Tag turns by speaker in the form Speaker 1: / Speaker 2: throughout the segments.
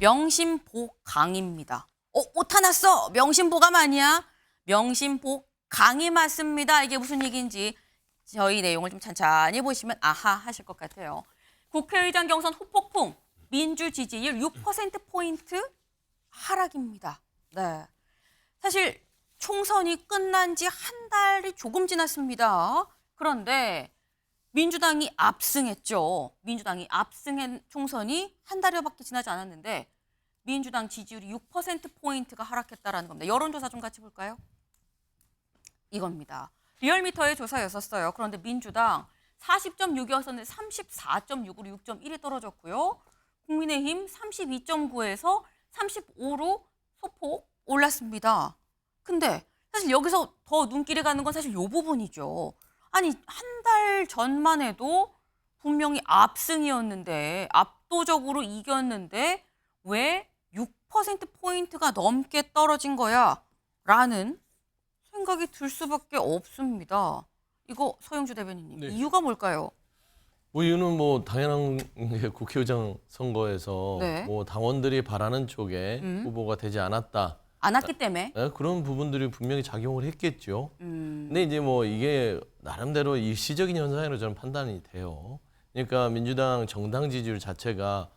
Speaker 1: 명심보강입니다. 오타났어. 명심보감 아니야? 명심보강이 맞습니다. 이게 무슨 얘기인지 저희 내용을 좀 찬찬히 보시면 아하 하실 것 같아요. 국회의장 경선 후폭풍, 민주 지지율 6%포인트 하락입니다. 네. 사실 총선이 끝난 지 한 달이 조금 지났습니다. 그런데 민주당이 압승했죠. 민주당이 압승한 총선이 한 달여밖에 지나지 않았는데 민주당 지지율이 6%포인트가 하락했다라는 겁니다. 여론조사 좀 같이 볼까요? 이겁니다. 리얼미터의 조사였었어요. 그런데 민주당 40.6이었었는데 34.6으로 6.1이 떨어졌고요. 국민의힘 32.9에서 35로 소폭 올랐습니다. 근데 사실 여기서 더 눈길이 가는 건 사실 이 부분이죠. 아니, 한 달 전만 해도 분명히 압승이었는데, 압도적으로 이겼는데 왜 6%포인트가 넘게 떨어진 거야? 라는 생각이 들 수밖에 없습니다. 이거 서영주 대변인님,
Speaker 2: 네.
Speaker 1: 이유가 뭘까요?
Speaker 2: 이유는 당연한 게 국회의장 선거에서
Speaker 1: 네.
Speaker 2: 당원들이 바라는 쪽에 후보가 되지 않았다.
Speaker 1: 안 왔기 때문에.
Speaker 2: 네, 그런 부분들이 분명히 작용을 했겠죠. 근데 이제 이게 나름대로 일시적인 현상으로 저는 판단이 돼요. 그러니까 민주당 정당 지지율 자체가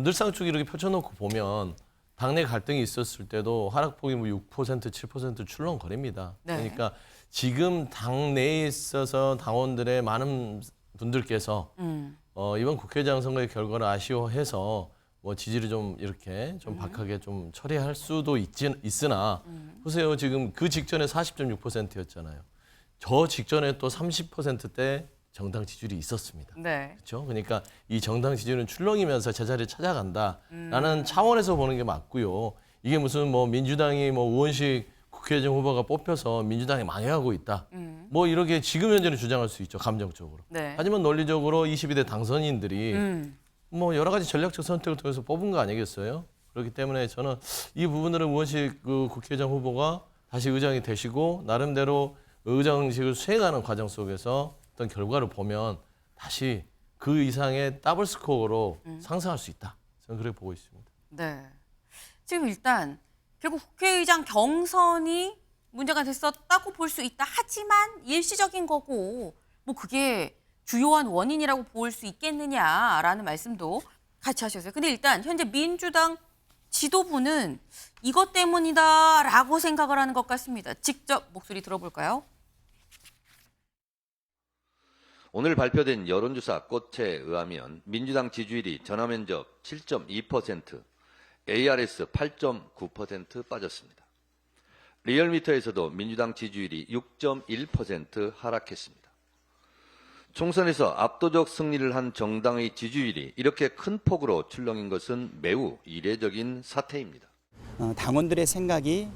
Speaker 2: 늘상 쭉 이렇게 펼쳐놓고 보면 당내 갈등이 있었을 때도 하락폭이 6%, 7% 출렁거립니다.
Speaker 1: 네.
Speaker 2: 그러니까 지금 당내에 있어서 당원들의 많은 분들께서 이번 국회의장 선거의 결과를 아쉬워해서 지지를 좀 이렇게 좀 박하게 좀 처리할 수도 있으나 보세요. 지금 그 직전에 40.6%였잖아요. 저 직전에 또 30%대 정당 지지율이 있었습니다.
Speaker 1: 네.
Speaker 2: 그렇죠? 그러니까 이 정당 지지율은 출렁이면서 제자리를 찾아간다라는 차원에서 보는 게 맞고요. 이게 무슨 민주당이 우원식 국회의장 후보가 뽑혀서 민주당이 망해가고 있다. 이렇게 지금 현재는 주장할 수 있죠. 감정적으로.
Speaker 1: 네.
Speaker 2: 하지만 논리적으로 22대 당선인들이 여러 가지 전략적 선택을 통해서 뽑은 거 아니겠어요? 그렇기 때문에 저는 이 부분들은 우원식 국회의장 후보가 다시 의장이 되시고 나름대로 의장직을 수행하는 과정 속에서 어떤 결과를 보면 다시 그 이상의 더블 스코어로 상승할 수 있다. 저는 그렇게 보고 있습니다.
Speaker 1: 네. 지금 일단 결국 국회의장 경선이 문제가 됐었다고 볼 수 있다. 하지만 일시적인 거고 그게 주요한 원인이라고 볼 수 있겠느냐라는 말씀도 같이 하셨어요. 근데 일단 현재 민주당 지도부는 이것 때문이다라고 생각을 하는 것 같습니다. 직접 목소리 들어볼까요?
Speaker 3: 오늘 발표된 여론조사 꽃에 의하면 민주당 지지율이 전화면접 7.2%, ARS 8.9% 빠졌습니다. 리얼미터에서도 민주당 지지율이 6.1% 하락했습니다. 총선에서 압도적 승리를 한 정당의 지지율이 이렇게 큰 폭으로 출렁인 것은 매우 이례적인 사태입니다.
Speaker 4: 당원들의 생각이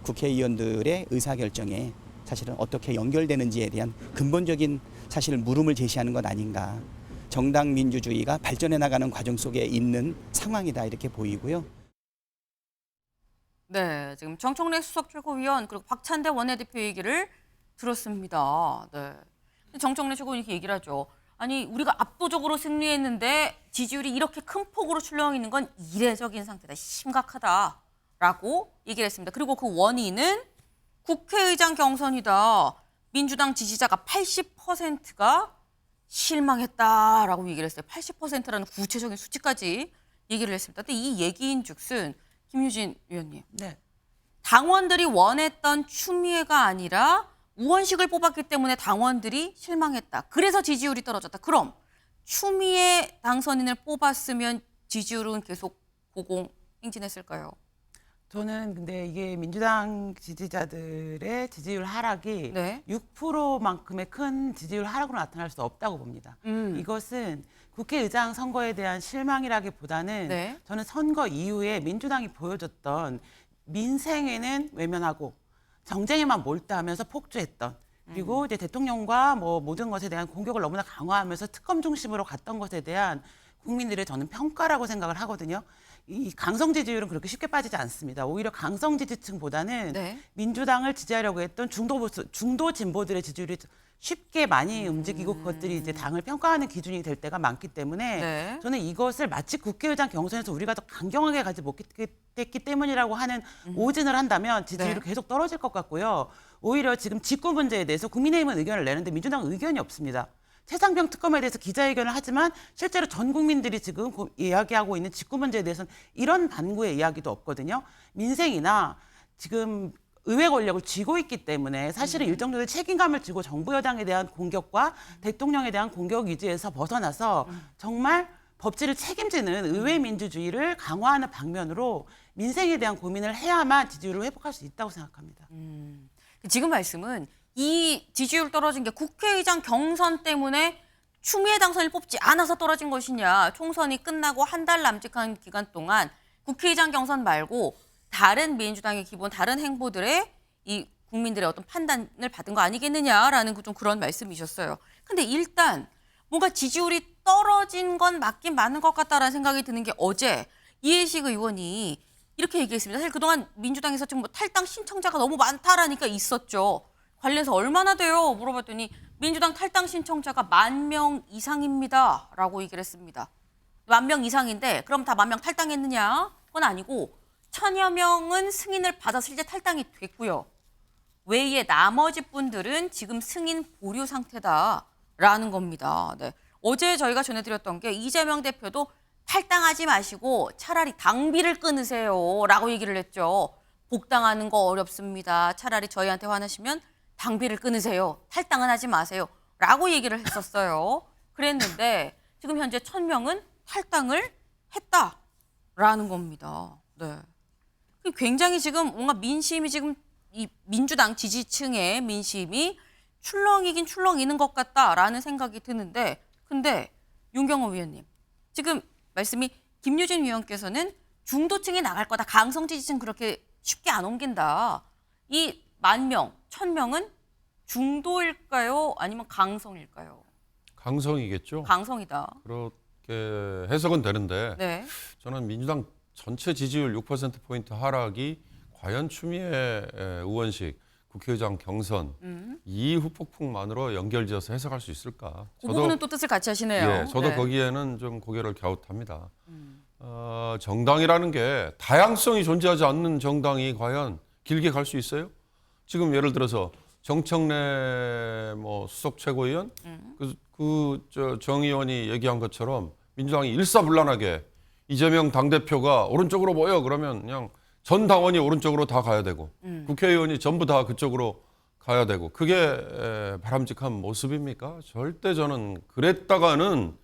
Speaker 4: 국회의원들의 의사결정에 사실은 어떻게 연결되는지에 대한 근본적인 사실 물음을 제시하는 것 아닌가. 정당 민주주의가 발전해 나가는 과정 속에 있는 상황이다 이렇게 보이고요.
Speaker 1: 네, 지금 정청래 수석 최고위원 그리고 박찬대 원내대표 얘기를 들었습니다. 네. 정청래 최고위원 이렇게 얘기를 하죠. 아니, 우리가 압도적으로 승리했는데 지지율이 이렇게 큰 폭으로 출렁이는 건 이례적인 상태다. 심각하다라고 얘기를 했습니다. 그리고 그 원인은 국회의장 경선이다. 민주당 지지자가 80%가 실망했다라고 얘기를 했어요. 80%라는 구체적인 수치까지 얘기를 했습니다. 근데 이 얘기인즉슨 김유진 위원님.
Speaker 5: 네.
Speaker 1: 당원들이 원했던 추미애가 아니라 우원식을 뽑았기 때문에 당원들이 실망했다. 그래서 지지율이 떨어졌다. 그럼 추미애 당선인을 뽑았으면 지지율은 계속 고공행진했을까요?
Speaker 5: 저는 근데 이게 민주당 지지자들의 지지율 하락이
Speaker 1: 네.
Speaker 5: 6%만큼의 큰 지지율 하락으로 나타날 수 없다고 봅니다. 이것은 국회의장 선거에 대한 실망이라기보다는
Speaker 1: 네.
Speaker 5: 저는 선거 이후에 민주당이 보여줬던 민생에는 외면하고 정쟁에만 몰두하면서 폭주했던 그리고 이제 대통령과 모든 것에 대한 공격을 너무나 강화하면서 특검 중심으로 갔던 것에 대한 국민들의 저는 평가라고 생각을 하거든요. 이 강성 지지율은 그렇게 쉽게 빠지지 않습니다. 오히려 강성 지지층보다는
Speaker 1: 네.
Speaker 5: 민주당을 지지하려고 했던 중도 진보들의 지지율이 쉽게 많이 움직이고 그것들이 이제 당을 평가하는 기준이 될 때가 많기 때문에
Speaker 1: 네.
Speaker 5: 저는 이것을 마치 국회의장 경선에서 우리가 더 강경하게 가지 못했기 때문이라고 하는 오진을 한다면 지지율이
Speaker 1: 네.
Speaker 5: 계속 떨어질 것 같고요. 오히려 지금 직구 문제에 대해서 국민의힘은 의견을 내는데 민주당은 의견이 없습니다. 최상병 특검에 대해서 기자회견을 하지만 실제로 전 국민들이 지금 이야기하고 있는 직구 문제에 대해서는 이런 반구의 이야기도 없거든요. 민생이나 지금 의회 권력을 쥐고 있기 때문에 사실은 일정 정도의 책임감을 지고 정부 여당에 대한 공격과 대통령에 대한 공격 위주에서 벗어나서 정말 법치를 책임지는 의회 민주주의를 강화하는 방면으로 민생에 대한 고민을 해야만 지지율을 회복할 수 있다고 생각합니다.
Speaker 1: 지금 말씀은 이 지지율 떨어진 게 국회의장 경선 때문에 추미애 당선을 뽑지 않아서 떨어진 것이냐. 총선이 끝나고 한 달 남짓한 기간 동안 국회의장 경선 말고 다른 민주당의 기본 다른 행보들에 이 국민들의 어떤 판단을 받은 거 아니겠느냐라는 좀 그런 말씀이셨어요. 근데 일단 뭔가 지지율이 떨어진 건 맞긴 맞는 것 같다라는 생각이 드는 게 어제 이해식 의원이 이렇게 얘기했습니다. 사실 그동안 민주당에서 지금 뭐 탈당 신청자가 너무 많다라니까 있었죠. 관련해서 얼마나 돼요? 물어봤더니 민주당 탈당 신청자가 10,000명 이상입니다. 라고 얘기를 했습니다. 10,000명 이상인데 그럼 다 10,000명 탈당했느냐? 그건 아니고 1,000여 명은 승인을 받아서 이제 탈당이 됐고요. 외에 나머지 분들은 지금 승인 보류 상태다라는 겁니다. 네. 어제 저희가 전해드렸던 게 이재명 대표도 탈당하지 마시고 차라리 당비를 끊으세요 라고 얘기를 했죠. 복당하는 거 어렵습니다. 차라리 저희한테 화나시면 당비를 끊으세요. 탈당은 하지 마세요. 라고 얘기를 했었어요. 그랬는데 지금 현재 1,000명은 탈당을 했다라는 겁니다. 네. 굉장히 지금 뭔가 민심이 지금 이 민주당 지지층의 민심이 출렁이긴 출렁이는 것 같다라는 생각이 드는데 근데 윤경호 위원님 지금 말씀이 김유진 위원께서는 중도층이 나갈 거다. 강성 지지층 그렇게 쉽게 안 옮긴다. 이 10,000명, 1,000명은 중도일까요? 아니면 강성일까요?
Speaker 6: 강성이겠죠.
Speaker 1: 강성이다.
Speaker 6: 그렇게 해석은 되는데
Speaker 1: 네.
Speaker 6: 저는 민주당 전체 지지율 6%포인트 하락이 과연 추미애 의원식 국회의장 경선 이 후폭풍만으로 연결지어서 해석할 수 있을까?
Speaker 1: 그 부분은 또 뜻을 같이 하시네요.
Speaker 6: 예, 저도
Speaker 1: 네.
Speaker 6: 거기에는 좀 고개를 갸웃합니다. 정당이라는 게 다양성이 존재하지 않는 정당이 과연 길게 갈 수 있어요? 지금 예를 들어서 정청래 뭐 수석 최고위원 정 의원이 얘기한 것처럼 민주당이 일사불란하게 이재명 당대표가 오른쪽으로 모여 그러면 그냥 전 당원이 오른쪽으로 다 가야 되고 국회의원이 전부 다 그쪽으로 가야 되고 그게 바람직한 모습입니까? 절대 저는 그랬다가는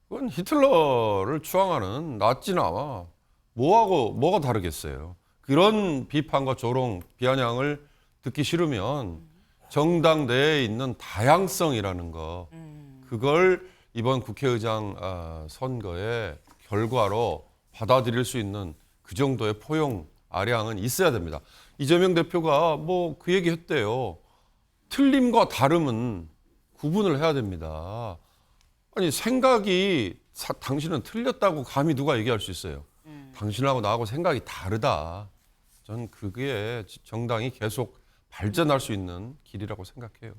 Speaker 6: 그건 히틀러를 추앙하는 나치나 뭐가 다르겠어요. 그런 비판과 조롱, 비아냥을 듣기 싫으면 정당 내에 있는 다양성이라는 거 그걸 이번 국회의장 선거의 결과로 받아들일 수 있는 그 정도의 포용, 아량은 있어야 됩니다. 이재명 대표가 뭐 그 얘기 했대요. 틀림과 다름은 구분을 해야 됩니다. 아니 생각이 당신은 틀렸다고 감히 누가 얘기할 수 있어요. 당신하고 나하고 생각이 다르다. 전 그게 정당이 계속 발전할 수 있는 길이라고 생각해요.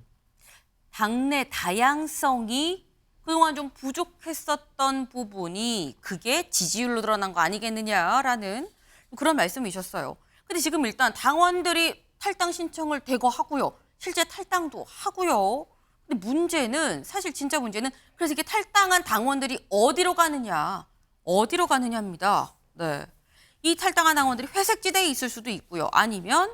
Speaker 1: 당내 다양성이 그동안 좀 부족했었던 부분이 그게 지지율로 드러난 거 아니겠느냐라는 그런 말씀이셨어요. 근데 지금 일단 당원들이 탈당 신청을 대거하고요. 실제 탈당도 하고요. 근데 문제는 사실 진짜 문제는 그래서 이게 탈당한 당원들이 어디로 가느냐입니다. 네. 이 탈당한 당원들이 회색지대에 있을 수도 있고요. 아니면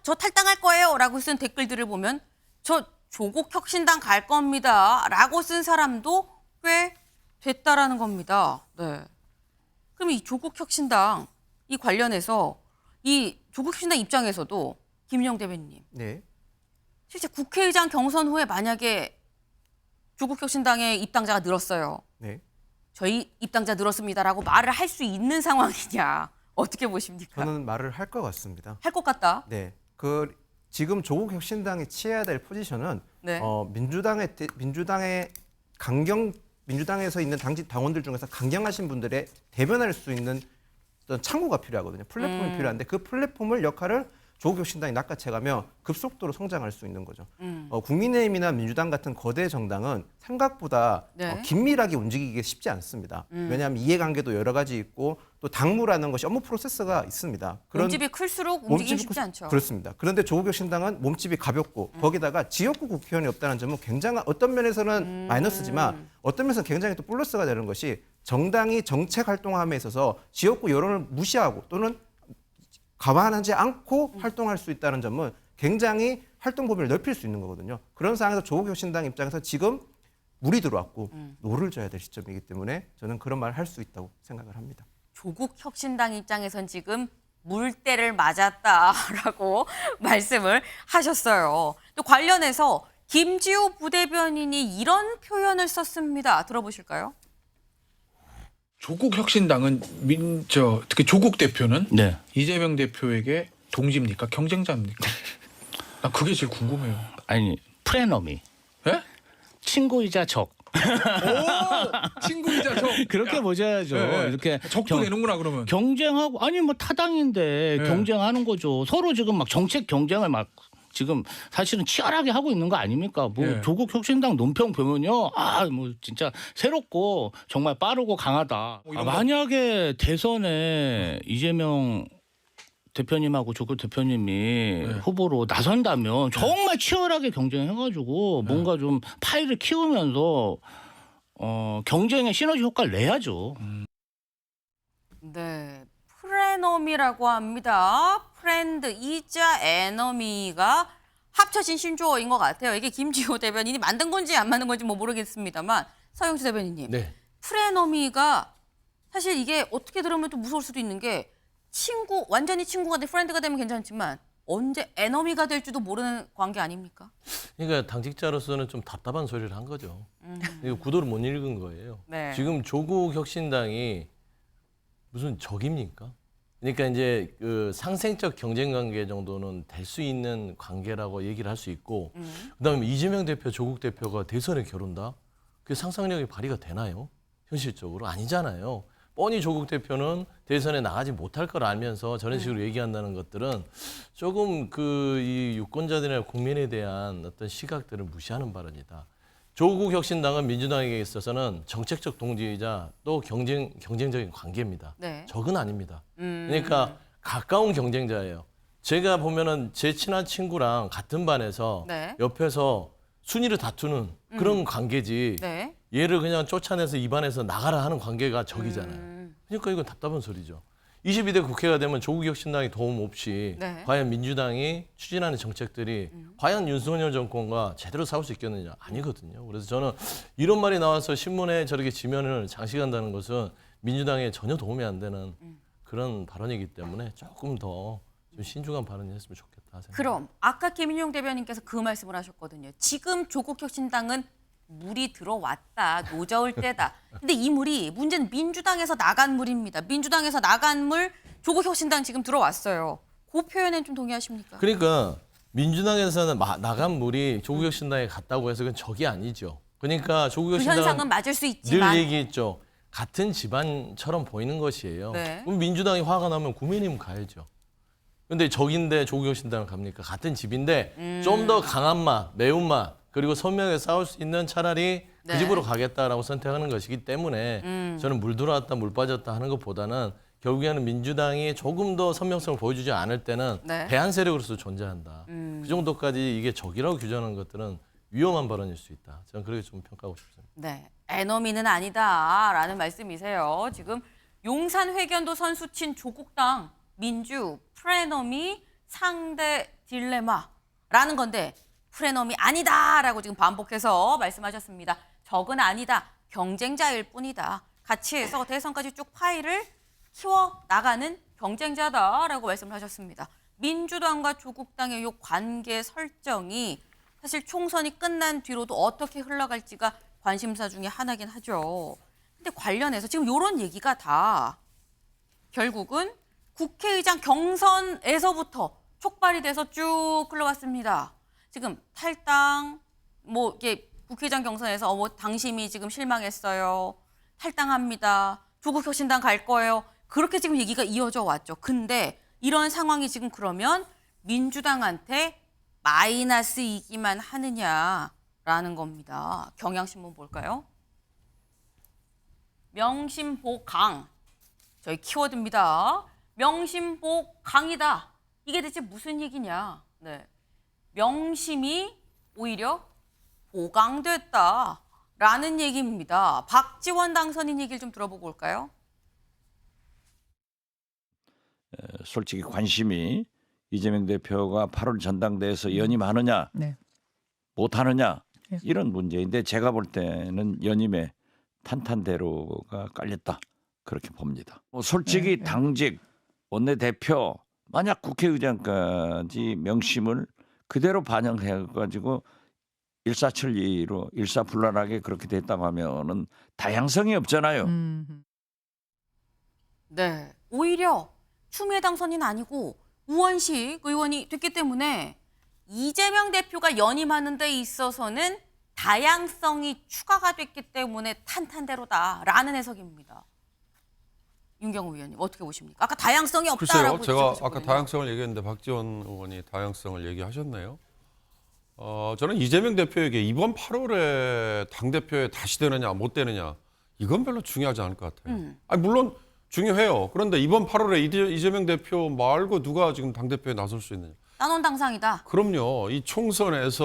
Speaker 1: 저 탈당할 거예요라고 쓴 댓글들을 보면 저 조국 혁신당 갈 겁니다라고 쓴 사람도 꽤 됐다라는 겁니다. 네. 그럼 이 조국 혁신당 이 관련해서 이 조국 혁신당 입장에서도 김영 대변인님.
Speaker 7: 네.
Speaker 1: 실제 국회의장 경선 후에 만약에 조국 혁신당의 입당자가 늘었어요.
Speaker 7: 네.
Speaker 1: 저희 입당자 늘었습니다라고 말을 할 수 있는 상황이냐. 어떻게 보십니까?
Speaker 7: 저는 말을 할 것 같습니다.
Speaker 1: 할 것 같다.
Speaker 7: 네. 지금 조국 혁신당이 취해야 될 포지션은
Speaker 1: 네.
Speaker 7: 민주당의 민주당에서 있는 당원들 중에서 강경하신 분들의 대변할 수 있는 어떤 창구가 필요하거든요. 플랫폼이 필요한데 그 플랫폼을 역할을 조국 혁신당이 낚아채가며 급속도로 성장할 수 있는 거죠. 국민의힘이나 민주당 같은 거대 정당은 생각보다
Speaker 1: 네.
Speaker 7: 긴밀하게 움직이기 쉽지 않습니다. 왜냐하면 이해관계도 여러 가지 있고 또 당무라는 것이 업무 프로세스가 있습니다.
Speaker 1: 몸집이 클수록 움직이기
Speaker 7: 몸집이
Speaker 1: 쉽지 않죠.
Speaker 7: 그렇습니다. 그런데 조국 혁신당은 몸집이 가볍고 거기다가 지역구 국회의원이 없다는 점은 굉장히 어떤 면에서는 마이너스지만 어떤 면에서는 굉장히 또 플러스가 되는 것이 정당이 정책 활동함에 있어서 지역구 여론을 무시하고 또는 감안하지 않고 활동할 수 있다는 점은 굉장히 활동 범위를 넓힐 수 있는 거거든요. 그런 상황에서 조국 혁신당 입장에서 지금 물이 들어왔고 노를 져야 될 시점이기 때문에 저는 그런 말을 할 수 있다고 생각을 합니다.
Speaker 1: 조국 혁신당 입장에선 지금 물때를 맞았다라고 말씀을 하셨어요. 또 관련해서 김지호 부대변인이 이런 표현을 썼습니다. 들어보실까요?
Speaker 8: 조국 혁신당은 특히 조국 대표는
Speaker 9: 네.
Speaker 8: 이재명 대표에게 동지입니까? 경쟁자입니까? 나 그게 제일 궁금해요.
Speaker 9: 아니 프레너미
Speaker 8: 예?
Speaker 9: 친구이자 적
Speaker 8: 오! 친구이자 적.
Speaker 9: 그렇게
Speaker 8: 야,
Speaker 9: 보셔야죠.
Speaker 8: 예,
Speaker 9: 이렇게
Speaker 8: 적도 되는구나 그러면.
Speaker 9: 경쟁하고 아니 뭐 타당인데
Speaker 8: 예.
Speaker 9: 경쟁하는 거죠. 서로 지금 막 정책 경쟁을 막 지금 사실은 치열하게 하고 있는 거 아닙니까? 뭐
Speaker 8: 예.
Speaker 9: 조국 혁신당 논평 보면요, 아 뭐 진짜 새롭고 정말 빠르고 강하다.
Speaker 8: 이런 거.
Speaker 9: 만약에 대선에 이재명 대표님하고 조국 대표님이 후보로 나선다면 정말 치열하게 경쟁해가지고 뭔가 좀 파일을 키우면서 경쟁의 시너지 효과를 내야죠.
Speaker 1: 네, 프레너미라고 합니다. 프렌드이자 에너미가 합쳐진 신조어인 것 같아요. 이게 김지호 대변인이 만든 건지 안 만든 건지 뭐 모르겠습니다만 서영수 대변인님,
Speaker 2: 네.
Speaker 1: 프레너미가 사실 이게 어떻게 들으면 또 무서울 수도 있는 게 친구, 완전히 친구가 돼 프렌드가 되면 괜찮지만 언제 에너미가 될지도 모르는 관계 아닙니까?
Speaker 2: 그러니까 당직자로서는 좀 답답한 소리를 한 거죠. 이거 구도를 못 읽은 거예요.
Speaker 1: 네.
Speaker 2: 지금 조국 혁신당이 무슨 적입니까? 그러니까 이제 그 상생적 경쟁 관계 정도는 될 수 있는 관계라고 얘기를 할 수 있고, 그다음에 이재명 대표, 조국 대표가 대선에 겨룬다? 그게 상상력이 발휘가 되나요? 현실적으로 아니잖아요. 뻔히 조국 대표는 대선에 나가지 못할 걸 알면서 저런 식으로 얘기한다는 것들은 조금 그 이 유권자들이나 국민에 대한 어떤 시각들을 무시하는 발언이다. 조국 혁신당은 민주당에게 있어서는 정책적 동지이자 또 경쟁적인 관계입니다.
Speaker 1: 네.
Speaker 2: 적은 아닙니다. 그러니까 가까운 경쟁자예요. 제가 보면은 제 친한 친구랑 같은 반에서
Speaker 1: 네.
Speaker 2: 옆에서 순위를 다투는 그런 관계지.
Speaker 1: 네.
Speaker 2: 얘를 그냥 쫓아내서 이 반에서 나가라 하는 관계가 적이잖아요. 그러니까 이건 답답한 소리죠. 22대 국회가 되면 조국 혁신당이 도움 없이
Speaker 1: 네.
Speaker 2: 과연 민주당이 추진하는 정책들이 과연 윤석열 정권과 제대로 싸울 수 있겠느냐? 아니거든요. 그래서 저는 이런 말이 나와서 신문에 저렇게 지면을 장식한다는 것은 민주당에 전혀 도움이 안 되는 그런 발언이기 때문에 조금 더 좀 신중한 발언을 했으면 좋겠다 생각합니다.
Speaker 1: 그럼 아까 김인용 대변인께서 그 말씀을 하셨거든요. 지금 조국 혁신당은 물이 들어왔다. 노저울 때다. 근데 이 물이 문제는 민주당에서 나간 물입니다. 민주당에서 나간 물 조국 혁신당 지금 들어왔어요. 그 표현엔 좀 동의하십니까?
Speaker 2: 그러니까 민주당에서는 나간 물이 조국 혁신당에 갔다고 해서 그건 적이 아니죠. 그러니까 조국
Speaker 1: 그
Speaker 2: 혁신당은
Speaker 1: 현상은 맞을 수
Speaker 2: 늘
Speaker 1: 있지만
Speaker 2: 얘기했죠. 같은 집안처럼 보이는 것이에요.
Speaker 1: 네.
Speaker 2: 그럼 민주당이 화가 나면 국민의힘 가야죠. 근데 적인데 조국 혁신당을 갑니까? 같은 집인데 좀 더 강한 맛, 매운맛 그리고 선명하게 싸울 수 있는 차라리 그
Speaker 1: 네.
Speaker 2: 집으로 가겠다라고 선택하는 것이기 때문에 저는 물 들어왔다 물 빠졌다 하는 것보다는 결국에는 민주당이 조금 더 선명성을 보여주지 않을 때는
Speaker 1: 네.
Speaker 2: 대안 세력으로서 존재한다. 그 정도까지 이게 적이라고 규정하는 것들은 위험한 발언일 수 있다. 저는 그렇게 좀 평가하고 싶습니다.
Speaker 1: 네, 에너미는 아니다라는 말씀이세요. 지금 용산 회견도 선수친 조국당 민주 프레너미 상대 딜레마라는 건데 프레너미 아니다라고 지금 반복해서 말씀하셨습니다. 적은 아니다. 경쟁자일 뿐이다. 같이 해서 대선까지 쭉 파일을 키워 나가는 경쟁자다라고 말씀을 하셨습니다. 민주당과 조국당의 이 관계 설정이 사실 총선이 끝난 뒤로도 어떻게 흘러갈지가 관심사 중에 하나긴 하죠. 근데 관련해서 지금 이런 얘기가 다 결국은 국회의장 경선에서부터 촉발이 돼서 쭉 흘러왔습니다. 지금 탈당, 뭐 이게 국회의장 경선에서 뭐 당심이 지금 실망했어요. 탈당합니다. 조국혁신당 갈 거예요. 그렇게 지금 얘기가 이어져 왔죠. 근데 이런 상황이 지금 그러면 민주당한테 마이너스이기만 하느냐라는 겁니다. 경향신문 볼까요? 명심보강. 저희 키워드입니다. 명심보강이다. 이게 대체 무슨 얘기냐. 네. 명심이 오히려 보강됐다라는 얘기입니다. 박지원 당선인 얘기를 좀 들어보고 올까요?
Speaker 10: 솔직히 관심이 이재명 대표가 8월 전당대회에서 연임하느냐
Speaker 11: 네.
Speaker 10: 못하느냐
Speaker 11: 네.
Speaker 10: 이런 문제인데 제가 볼 때는 연임에 탄탄대로가 깔렸다 그렇게 봅니다. 솔직히
Speaker 11: 네.
Speaker 10: 당직 원내대표 만약 국회의장까지 명심을 그대로 반영해가지고 일사천리로 일사불란하게 그렇게 됐다고 하면은 다양성이 없잖아요.
Speaker 1: 네. 오히려 추미애 당선인 아니고 우원식 의원이 됐기 때문에 이재명 대표가 연임하는 데 있어서는 다양성이 추가가 됐기 때문에 탄탄대로다라는 해석입니다. 윤경호 의원님 어떻게 보십니까? 아까 다양성이 없다라고
Speaker 6: 글쎄요. 제가
Speaker 1: 지적하셨거든요.
Speaker 6: 아까 다양성을 얘기했는데 박지원 의원이 다양성을 얘기하셨네요. 저는 이재명 대표에게 이번 8월에 당대표에 다시 되느냐 못 되느냐 이건 별로 중요하지 않을 것 같아요. 아니, 물론 중요해요. 그런데 이번 8월에 이재명 대표 말고 누가 지금 당대표에 나설 수 있느냐.
Speaker 1: 단원 당상이다.
Speaker 6: 그럼요. 이 총선에서의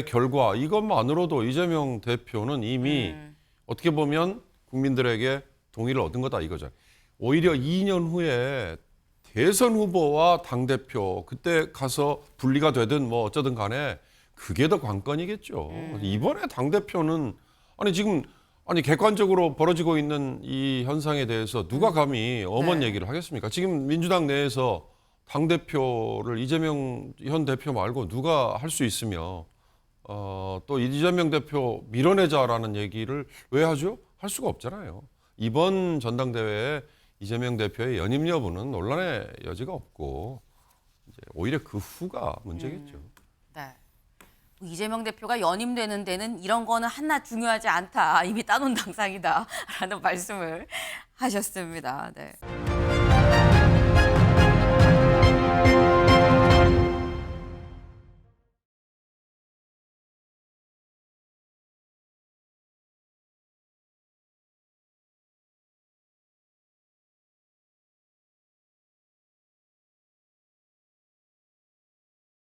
Speaker 6: 결과 이것만으로도 이재명 대표는 이미 어떻게 보면 국민들에게 동의를 얻은 거다 이거죠. 오히려 2년 후에 대선 후보와 당대표 그때 가서 분리가 되든 뭐 어쩌든 간에 그게 더 관건이겠죠. 이번에 당대표는 지금 객관적으로 벌어지고 있는 이 현상에 대해서 누가 감히 엄한 얘기를 하겠습니까? 지금 민주당 내에서 당대표를 이재명 현 대표 말고 누가 할 수 있으며 또 이재명 대표 밀어내자라는 얘기를 왜 하죠? 할 수가 없잖아요. 이번 전당대회에 이재명 대표의 연임 여부는 논란의 여지가 없고 이제 오히려 그 후가 문제겠죠.
Speaker 1: 네. 이재명 대표가 연임되는 데는 이런 거는 하나 중요하지 않다. 이미 따놓은 당상이다라는 말씀을 하셨습니다. 네.